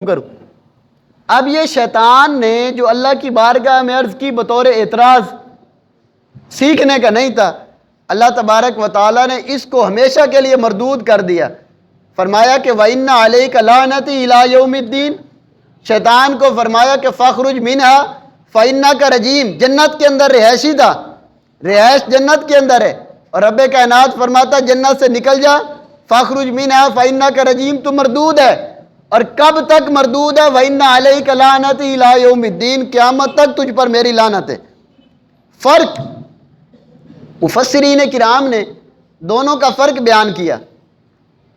کروں۔ اب یہ شیطان نے جو اللہ کی بارگاہ میں عرض کی بطور اعتراض، سیکھنے کا نہیں تھا، اللہ تبارک و تعالیٰ نے اس کو ہمیشہ کے لیے مردود کر دیا۔ فرمایا کہ وَإِنَّ عَلَيْكَ لَعْنَتِي إِلَىٰ يَوْمِ الدِّينِ، شیطان کو فرمایا کہ فَاخْرُجْ مِنْهَا فَإِنَّكَ رَجِيمٌ، جنت کے اندر رہائشی تھا، رہائش جنت کے اندر ہے، اور رب کائنات فرماتا جنت سے نکل جا، فَاخْرُجْ مِنْهَا فَإِنَّكَ رَجِيمٌ، تو مردود ہے۔ اور کب تک مردود ہے؟ وَإِنَّ عَلَيْكَ لَعْنَتِي إِلَىٰ يَوْمِ الدِّينِ، قیامت تک تجھ پر میری لعنت ہے۔ فرق مفسرین کرام نے دونوں کا فرق بیان کیا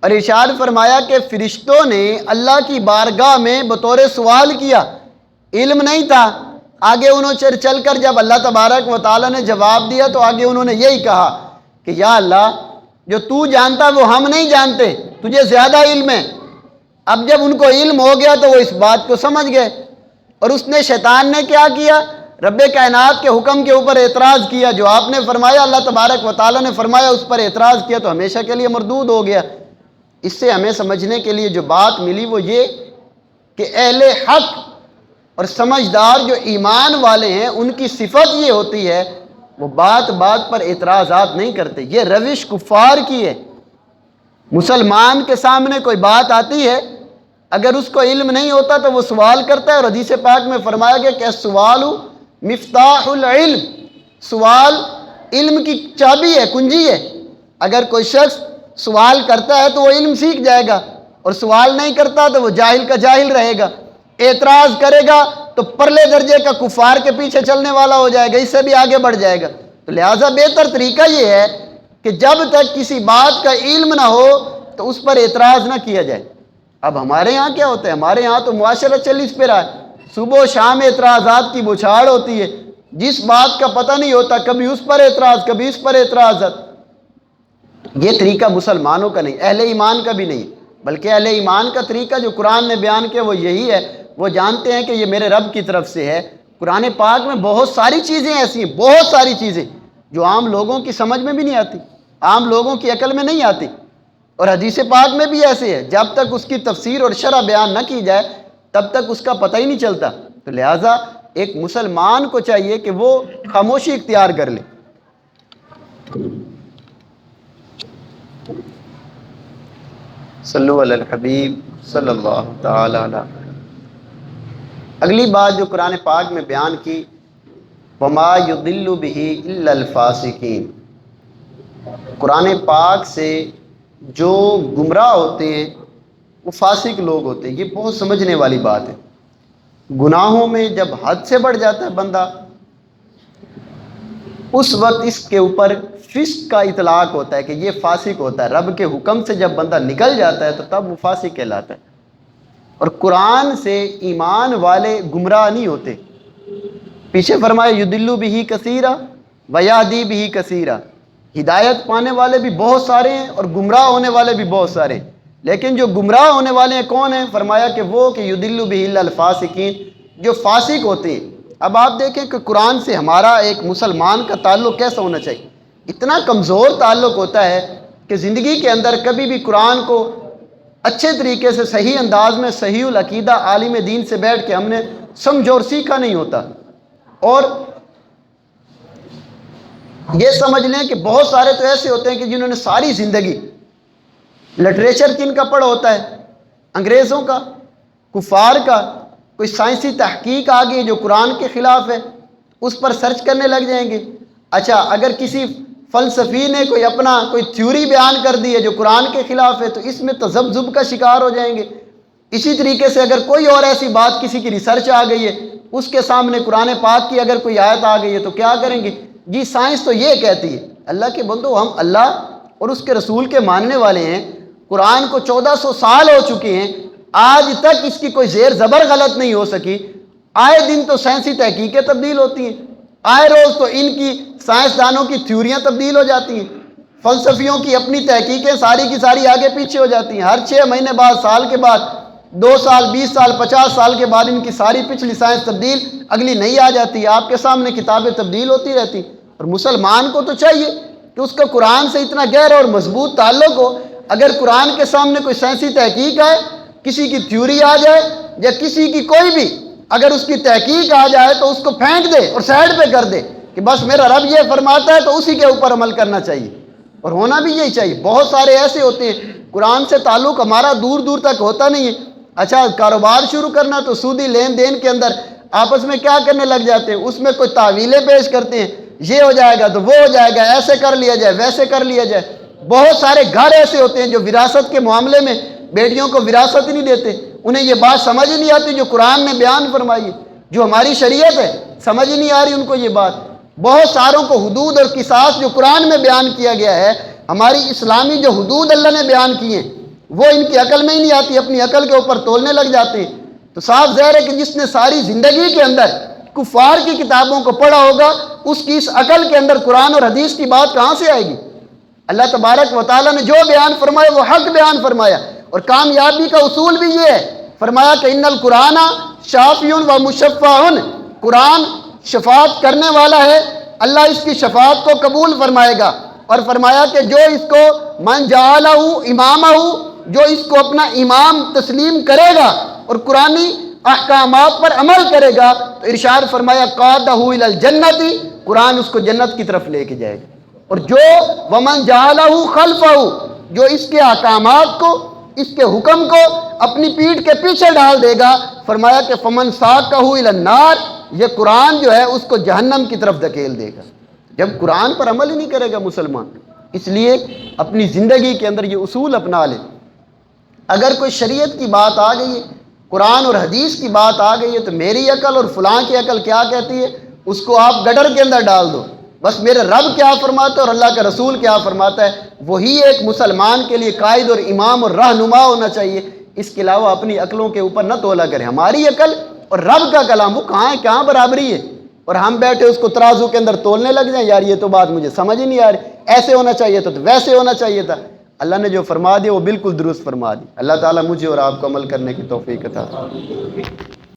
اور ارشاد فرمایا کہ فرشتوں نے اللہ کی بارگاہ میں بطور سوال کیا، علم نہیں تھا۔ آگے انہوں چل کر جب اللہ تبارک و تعالیٰ نے جواب دیا تو آگے انہوں نے یہی کہا کہ یا اللہ، جو تو جانتا وہ ہم نہیں جانتے، تجھے زیادہ علم ہے۔ اب جب ان کو علم ہو گیا تو وہ اس بات کو سمجھ گئے، اور اس نے شیطان نے کیا کیا؟ رب کائنات کے حکم کے اوپر اعتراض کیا، جو آپ نے فرمایا اللہ تبارک و تعالیٰ نے فرمایا اس پر اعتراض کیا تو ہمیشہ کے لیے مردود ہو گیا۔ اس سے ہمیں سمجھنے کے لیے جو بات ملی وہ یہ کہ اہل حق اور سمجھدار جو ایمان والے ہیں ان کی صفت یہ ہوتی ہے وہ بات بات پر اعتراضات نہیں کرتے۔ یہ روش کفار کی ہے۔ مسلمان کے سامنے کوئی بات آتی ہے، اگر اس کو علم نہیں ہوتا تو وہ سوال کرتا ہے، اور حدیث پاک میں فرمایا گیا کہ السوال مفتاح العلم، سوال علم کی چابی ہے، کنجی ہے۔ اگر کوئی شخص سوال کرتا ہے تو وہ علم سیکھ جائے گا، اور سوال نہیں کرتا تو وہ جاہل کا جاہل رہے گا، اعتراض کرے گا تو پرلے درجے کا کفار کے پیچھے چلنے والا ہو جائے گا، اس سے بھی آگے بڑھ جائے گا۔ تو لہٰذا بہتر طریقہ یہ ہے کہ جب تک کسی بات کا علم نہ ہو تو اس پر اعتراض نہ کیا جائے۔ اب ہمارے ہاں کیا ہوتا ہے؟ ہمارے ہاں تو معاشرہ چل اس پہ رہا ہے، صبح و شام اعتراضات کی بچھاڑ ہوتی ہے، جس بات کا پتہ نہیں ہوتا کبھی اس پر اعتراض کبھی اس پر اعتراضات۔ یہ طریقہ مسلمانوں کا نہیں، اہل ایمان کا بھی نہیں، بلکہ اہل ایمان کا طریقہ جو قرآن نے بیان کیا وہ یہی ہے۔ وہ جانتے ہیں کہ یہ میرے رب کی طرف سے ہے۔ قرآن پاک میں بہت ساری چیزیں ایسی ہیں، بہت ساری چیزیں جو عام لوگوں کی سمجھ میں بھی نہیں آتی، عام لوگوں کی عقل میں نہیں آتی، اور حدیث پاک میں بھی ایسے ہے، جب تک اس کی تفسیر اور شرح بیان نہ کی جائے تب تک اس کا پتہ ہی نہیں چلتا۔ تو لہٰذا ایک مسلمان کو چاہیے کہ وہ خاموشی اختیار کر لے۔ صلو علی الحبیب صلی اللہ تعالی علیہ۔ اگلی بات جو قرآن پاک میں بیان کی، وَمَا يُضِلُّ بِهِ إِلَّا الْفَاسِقِينَ، قرآن پاک سے جو گمراہ ہوتے ہیں وہ فاسق لوگ ہوتے ہیں۔ یہ بہت سمجھنے والی بات ہے۔ گناہوں میں جب حد سے بڑھ جاتا ہے بندہ، اس وقت اس کے اوپر فسق کا اطلاق ہوتا ہے کہ یہ فاسق ہوتا ہے۔ رب کے حکم سے جب بندہ نکل جاتا ہے تو تب وہ فاسق کہلاتا ہے۔ اور قرآن سے ایمان والے گمراہ نہیں ہوتے۔ پیچھے فرمایا یضل بہ کثیرا ویہدی بہ کثیرا، ہدایت پانے والے بھی بہت سارے ہیں اور گمراہ ہونے والے بھی بہت سارے ہیں، لیکن جو گمراہ ہونے والے ہیں کون ہیں؟ فرمایا کہ وہ کہ یضل بہ الا الفاسقین، جو فاسق ہوتے ہیں۔ اب آپ دیکھیں کہ قرآن سے ہمارا ایک مسلمان کا تعلق کیسا ہونا چاہیے۔ اتنا کمزور تعلق ہوتا ہے کہ زندگی کے اندر کبھی بھی قرآن کو اچھے طریقے سے صحیح انداز میں صحیح العقیدہ عالم دین سے بیٹھ کے ہم نے سمجھ اور سیکھا نہیں ہوتا۔ اور یہ سمجھ لیں کہ بہت سارے تو ایسے ہوتے ہیں کہ جنہوں نے ساری زندگی لٹریچر کن کا پڑھا ہوتا ہے؟ انگریزوں کا، کفار کا۔ کوئی سائنسی تحقیق آ گئی جو قرآن کے خلاف ہے، اس پر سرچ کرنے لگ جائیں گے۔ اچھا، اگر کسی فلسفی نے کوئی تھیوری بیان کر دی ہے جو قرآن کے خلاف ہے تو اس میں تذبذب کا شکار ہو جائیں گے۔ اسی طریقے سے اگر کوئی اور ایسی بات کسی کی ریسرچ آ گئی ہے، اس کے سامنے قرآن پاک کی اگر کوئی آیت آ گئی ہے تو کیا کریں گے؟ جی سائنس تو یہ کہتی ہے۔ اللہ کے بندو، ہم اللہ اور اس کے رسول کے ماننے والے ہیں۔ قرآن کو 1400 سال ہو چکے ہیں، آج تک اس کی کوئی زیر زبر غلط نہیں ہو سکی۔ آئے دن تو سائنسی تحقیقیں تبدیل ہوتی ہیں، آئے روز تو ان کی سائنسدانوں کی تھیوریاں تبدیل ہو جاتی ہیں، فلسفیوں کی اپنی تحقیقیں ساری کی ساری آگے پیچھے ہو جاتی ہیں۔ ہر 6 مہینے بعد، سال کے بعد، 2 سال، 20 سال، 50 سال کے بعد ان کی ساری پچھلی سائنس تبدیل، اگلی نئی آ جاتی ہے۔ آپ کے سامنے کتابیں تبدیل ہوتی رہتی ہیں۔ اور مسلمان کو تو چاہیے کہ اس کا قرآن سے اتنا گہرا اور مضبوط تعلق ہو، اگر قرآن کے سامنے کوئی سائنسی تحقیق آئے کسی کی تھیوری آ جائے یا کسی کی کوئی بھی اگر اس کی تحقیق آ جائے تو اس کو پھینک دے اور سائڈ پہ کر دے کہ بس میرا رب یہ فرماتا ہے تو اسی کے اوپر عمل کرنا چاہیے، اور ہونا بھی یہی چاہیے۔ بہت سارے ایسے ہوتے ہیں قرآن سے تعلق ہمارا دور دور تک ہوتا نہیں ہے، اچھا کاروبار شروع کرنا تو سودی لین دین کے اندر آپس میں کیا کرنے لگ جاتے ہیں، اس میں کوئی تعویلیں پیش کرتے ہیں، یہ ہو جائے گا تو وہ ہو جائے گا، ایسے کر لیا جائے ویسے کر لیا جائے۔ بہت سارے گھر ایسے ہوتے ہیں جو وراثت کے معاملے میں بیٹیوں کو وراثت ہی نہیں دیتے، انہیں یہ بات سمجھ ہی نہیں آتی جو قرآن نے بیان فرمائی ہے، جو ہماری شریعت ہے، سمجھ ہی نہیں آ رہی ان کو یہ بات۔ بہت ساروں کو حدود اور قصاص جو قرآن میں بیان کیا گیا ہے، ہماری اسلامی جو حدود اللہ نے بیان کی ہیں وہ ان کی عقل میں ہی نہیں آتی، اپنی عقل کے اوپر تولنے لگ جاتے ہیں۔ تو صاف ظاہر ہے کہ جس نے ساری زندگی کے اندر کفار کی کتابوں کو پڑھا ہوگا اس کی اس عقل کے اندر قرآن اور حدیث کی بات کہاں سے آئے گی؟ اللہ تبارک و تعالیٰ نے جو بیان فرمایا وہ حق بیان فرمایا، اور کامیابی کا اصول بھی یہ ہے، فرمایا کہ ان القرآن شافی و مشفع، قرآن شفاعت کرنے والا ہے، اللہ اس کی شفاعت کو قبول فرمائے گا، اور فرمایا کہ جو اس کو من جعلہ امامہ، جو اس کو اپنا امام تسلیم کرے گا اور قرآنی احکامات پر عمل کرے گا تو ارشاد فرمایا قادہ الی الجنت، قرآن اس کو جنت کی طرف لے کے جائے گا۔ اور جو ومن جعلہ خلفہ، جو اس کے احکامات کو اس کے حکم کو اپنی پیٹھ کے پیچھے ڈال دے گا، فرمایا کہ فمن ساقہ الی النار، یہ قرآن جو ہے اس کو جہنم کی طرف دھکیل دے گا۔ جب قرآن پر عمل ہی نہیں کرے گا مسلمان، اس لیے اپنی زندگی کے اندر یہ اصول اپنا لے۔ اگر کوئی شریعت کی بات آ گئی ہے، قرآن اور حدیث کی بات آ گئی ہے تو میری عقل اور فلاں کی عقل کیا کہتی ہے اس کو آپ گڈر کے اندر ڈال دو، بس میرے رب کیا فرماتا ہے اور اللہ کا رسول کیا فرماتا ہے، وہی ایک مسلمان کے لیے قائد اور امام اور رہنما ہونا چاہیے۔ اس کے علاوہ اپنی عقلوں کے اوپر نہ تولا کریں۔ ہماری عقل اور رب کا کلام وہ کہاں ہے، کہاں برابری ہے، اور ہم بیٹھے اس کو ترازو کے اندر تولنے لگ جائیں، یار یہ تو بات مجھے سمجھ ہی نہیں آ رہی، ایسے ہونا چاہیے تھا تو ویسے ہونا چاہیے تھا۔ اللہ نے جو فرما دیا وہ بالکل درست فرما دی۔ اللہ تعالیٰ مجھے اور آپ کو عمل کرنے کی توفیق عطا فرمائے۔